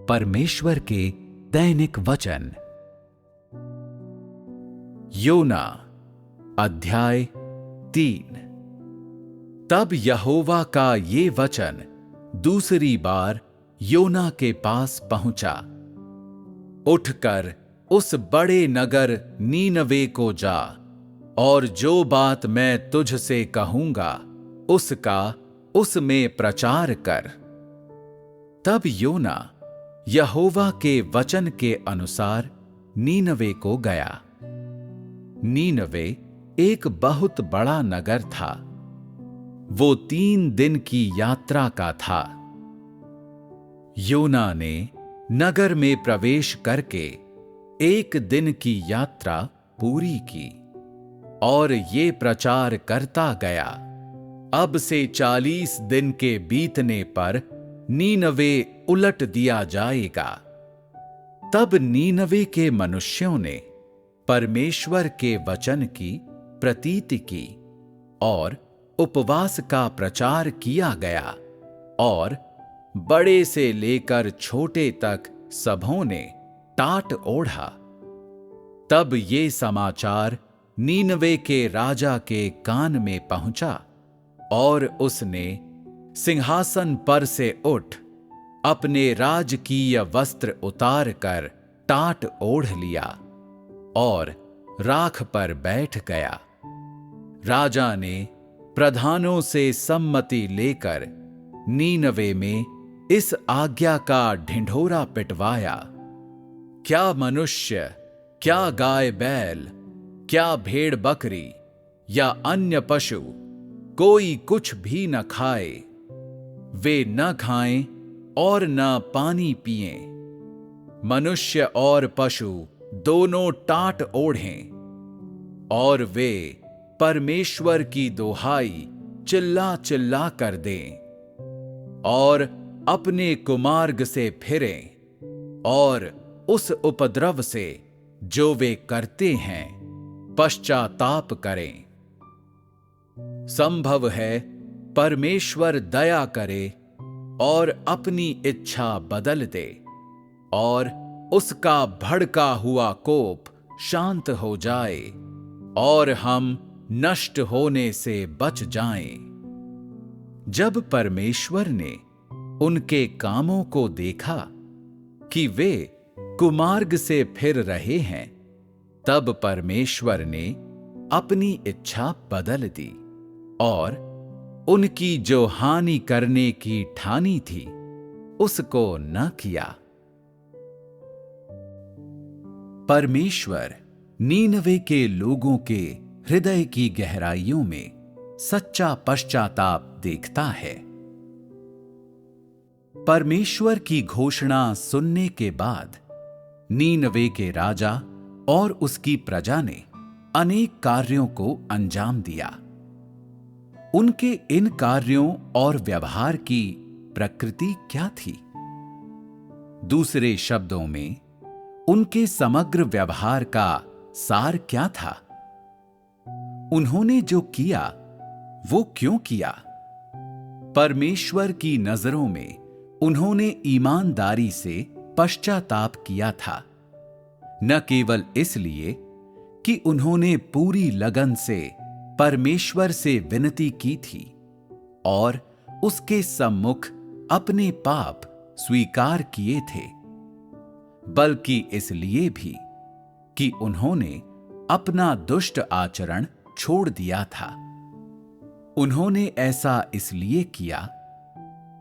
परमेश्वर के दैनिक वचन। योना अध्याय 3। तब यहोवा का ये वचन दूसरी बार योना के पास पहुंचा, उठकर उस बड़े नगर नीनवे को जा और जो बात मैं तुझसे कहूंगा उसका उसमें प्रचार कर। तब योना यहोवा के वचन के अनुसार नीनवे को गया। नीनवे एक बहुत बड़ा नगर था। वो 3 दिन की यात्रा का था। योना ने नगर में प्रवेश करके 1 दिन की यात्रा पूरी की और ये प्रचार करता गया, अब से 40 दिन के बीतने पर नीनवे उलट दिया जाएगा। तब नीनवे के मनुष्यों ने परमेश्वर के वचन की प्रतीति की और उपवास का प्रचार किया गया और बड़े से लेकर छोटे तक सबों ने टाट ओढ़ा। तब ये समाचार नीनवे के राजा के कान में पहुंचा और उसने सिंहासन पर से उठ अपने राजकीय वस्त्र उतार कर टाट ओढ़ लिया और राख पर बैठ गया। राजा ने प्रधानों से सम्मति लेकर नीनवे में इस आज्ञा का ढिंढोरा पिटवाया, क्या मनुष्य, क्या गाय बैल, क्या भेड़ बकरी या अन्य पशु कोई कुछ भी न खाए, वे न खाएं और न पानी पिएं। मनुष्य और पशु दोनों टाट ओढ़ें और वे परमेश्वर की दोहाई चिल्ला चिल्ला कर दें और अपने कुमार्ग से फिरें और उस उपद्रव से जो वे करते हैं पश्चाताप करें। संभव है परमेश्वर दया करे और अपनी इच्छा बदल दे और उसका भड़का हुआ कोप शांत हो जाए और हम नष्ट होने से बच जाएं। जब परमेश्वर ने उनके कामों को देखा कि वे कुमार्ग से फिर रहे हैं, तब परमेश्वर ने अपनी इच्छा बदल दी और उनकी जो हानि करने की ठानी थी उसको न किया। परमेश्वर नीनवे के लोगों के हृदय की गहराइयों में सच्चा पश्चाताप देखता है। परमेश्वर की घोषणा सुनने के बाद नीनवे के राजा और उसकी प्रजा ने अनेक कार्यों को अंजाम दिया। उनके इन कार्यों और व्यवहार की प्रकृति क्या थी? दूसरे शब्दों में, उनके समग्र व्यवहार का सार क्या था? उन्होंने जो किया वो क्यों किया? परमेश्वर की नजरों में उन्होंने ईमानदारी से पश्चाताप किया था, न केवल इसलिए कि उन्होंने पूरी लगन से परमेश्वर से विनती की थी और उसके सम्मुख अपने पाप स्वीकार किए थे, बल्कि इसलिए भी कि उन्होंने अपना दुष्ट आचरण छोड़ दिया था। उन्होंने ऐसा इसलिए किया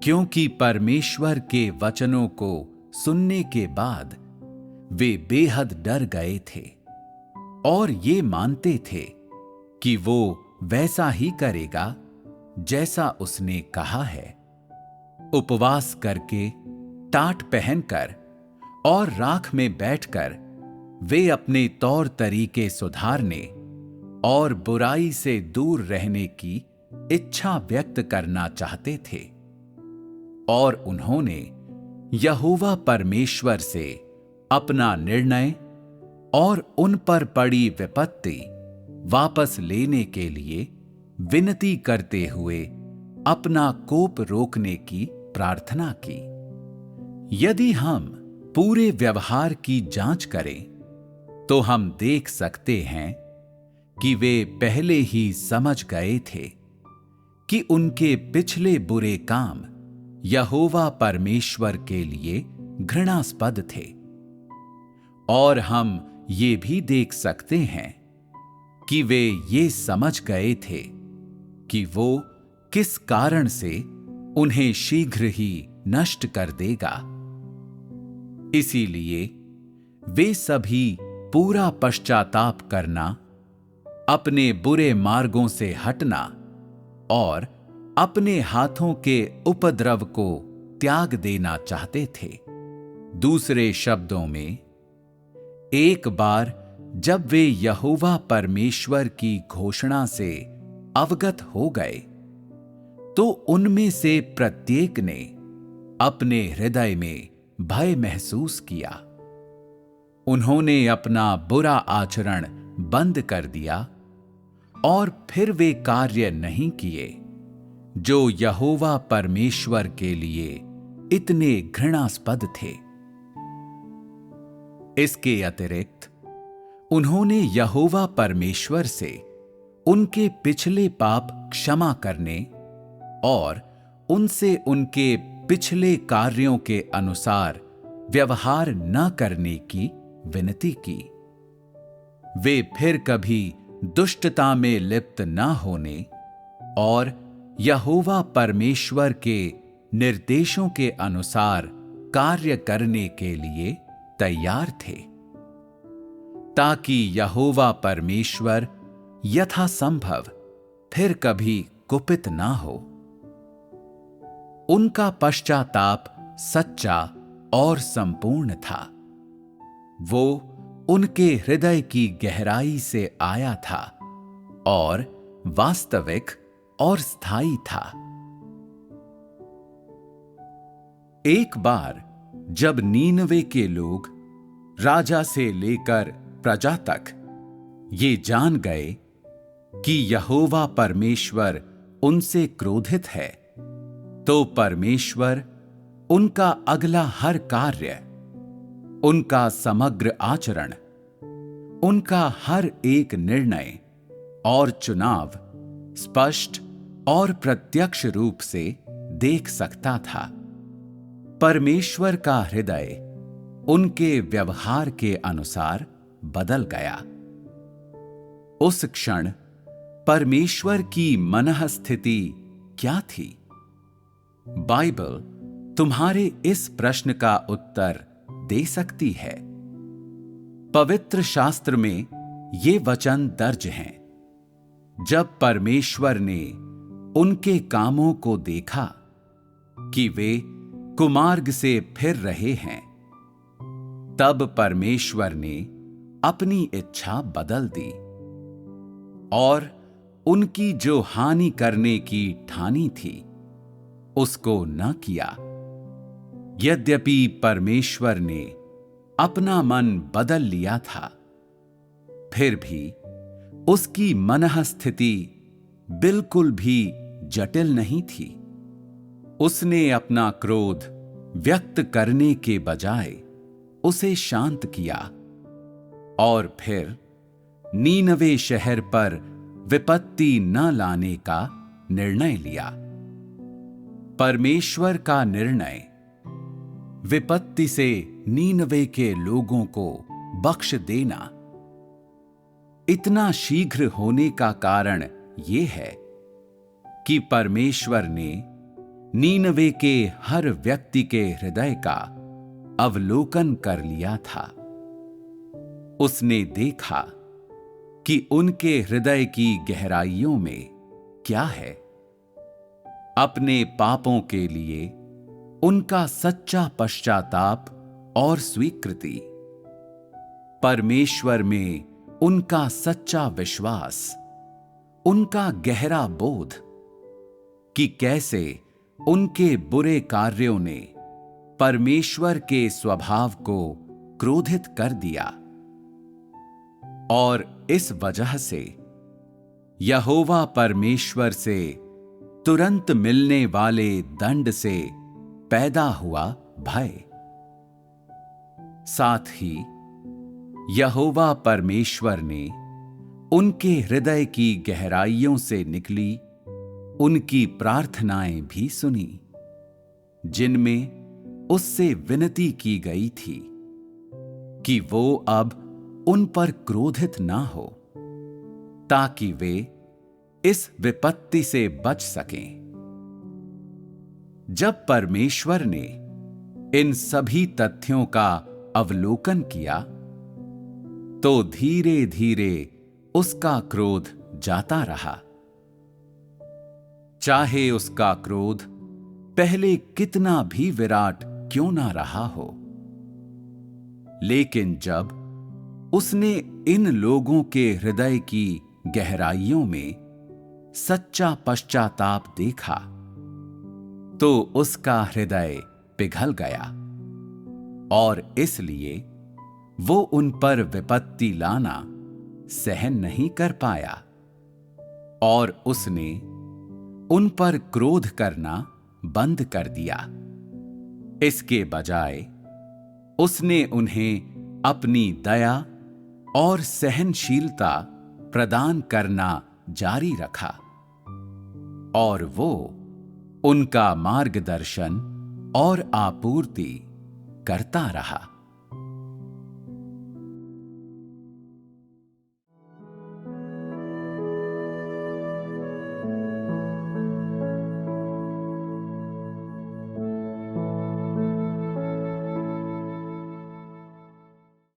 क्योंकि परमेश्वर के वचनों को सुनने के बाद वे बेहद डर गए थे और ये मानते थे कि वो वैसा ही करेगा जैसा उसने कहा है। उपवास करके, टाट पहनकर और राख में बैठकर वे अपने तौर तरीके सुधारने और बुराई से दूर रहने की इच्छा व्यक्त करना चाहते थे और उन्होंने यहोवा परमेश्वर से अपना निर्णय और उन पर पड़ी विपत्ति वापस लेने के लिए विनती करते हुए अपना कोप रोकने की प्रार्थना की। यदि हम पूरे व्यवहार की जांच करें तो हम देख सकते हैं कि वे पहले ही समझ गए थे कि उनके पिछले बुरे काम यहोवा परमेश्वर के लिए घृणास्पद थे। और हम ये भी देख सकते हैं कि वे ये समझ गए थे कि वो किस कारण से उन्हें शीघ्र ही नष्ट कर देगा। इसीलिए वे सभी पूरा पश्चाताप करना, अपने बुरे मार्गों से हटना और अपने हाथों के उपद्रव को त्याग देना चाहते थे। दूसरे शब्दों में, एक बार जब वे यहोवा परमेश्वर की घोषणा से अवगत हो गए तो उनमें से प्रत्येक ने अपने हृदय में भय महसूस किया। उन्होंने अपना बुरा आचरण बंद कर दिया और फिर वे कार्य नहीं किए जो यहोवा परमेश्वर के लिए इतने घृणास्पद थे। इसके अतिरिक्त उन्होंने यहोवा परमेश्वर से उनके पिछले पाप क्षमा करने और उनसे उनके पिछले कार्यों के अनुसार व्यवहार न करने की विनती की। वे फिर कभी दुष्टता में लिप्त न होने और यहोवा परमेश्वर के निर्देशों के अनुसार कार्य करने के लिए तैयार थे, ताकि यहोवा परमेश्वर यथासंभव फिर कभी कुपित ना हो। उनका पश्चाताप सच्चा और संपूर्ण था। वो उनके हृदय की गहराई से आया था और वास्तविक और स्थायी था। एक बार जब नीनवे के लोग राजा से लेकर प्रजा तक ये जान गए कि यहोवा परमेश्वर उनसे क्रोधित है, तो परमेश्वर उनका अगला हर कार्य, उनका समग्र आचरण, उनका हर एक निर्णय और चुनाव स्पष्ट और प्रत्यक्ष रूप से देख सकता था। परमेश्वर का हृदय उनके व्यवहार के अनुसार बदल गया। उस क्षण परमेश्वर की मनःस्थिति क्या थी? बाइबल तुम्हारे इस प्रश्न का उत्तर दे सकती है। पवित्र शास्त्र में ये वचन दर्ज हैं। जब परमेश्वर ने उनके कामों को देखा कि वे कुमार्ग से फिर रहे हैं, तब परमेश्वर ने अपनी इच्छा बदल दी और उनकी जो हानि करने की ठानी थी उसको न किया। यद्यपि परमेश्वर ने अपना मन बदल लिया था, फिर भी उसकी मनःस्थिति बिल्कुल भी जटिल नहीं थी। उसने अपना क्रोध व्यक्त करने के बजाय उसे शांत किया और फिर नीनवे शहर पर विपत्ति न लाने का निर्णय लिया। परमेश्वर का निर्णय विपत्ति से नीनवे के लोगों को बख्श देना इतना शीघ्र होने का कारण यह है कि परमेश्वर ने नीनवे के हर व्यक्ति के हृदय का अवलोकन कर लिया था। उसने देखा कि उनके हृदय की गहराइयों में क्या है। अपने पापों के लिए उनका सच्चा पश्चाताप और स्वीकृति, परमेश्वर में उनका सच्चा विश्वास, उनका गहरा बोध कि कैसे उनके बुरे कार्यों ने परमेश्वर के स्वभाव को क्रोधित कर दिया और इस वजह से यहोवा परमेश्वर से तुरंत मिलने वाले दंड से पैदा हुआ भय। साथ ही यहोवा परमेश्वर ने उनके हृदय की गहराइयों से निकली उनकी प्रार्थनाएं भी सुनी, जिनमें उससे विनती की गई थी कि वो अब उन पर क्रोधित ना हो, ताकि वे इस विपत्ति से बच सकें। जब परमेश्वर ने इन सभी तथ्यों का अवलोकन किया, तो धीरे धीरे उसका क्रोध जाता रहा। चाहे उसका क्रोध पहले कितना भी विराट क्यों ना रहा हो, लेकिन जब उसने इन लोगों के हृदय की गहराइयों में सच्चा पश्चाताप देखा, तो उसका हृदय पिघल गया और इसलिए वो उन पर विपत्ति लाना सहन नहीं कर पाया और उसने उन पर क्रोध करना बंद कर दिया। इसके बजाय उसने उन्हें अपनी दया और सहनशीलता प्रदान करना जारी रखा और वो उनका मार्गदर्शन और आपूर्ति करता रहा।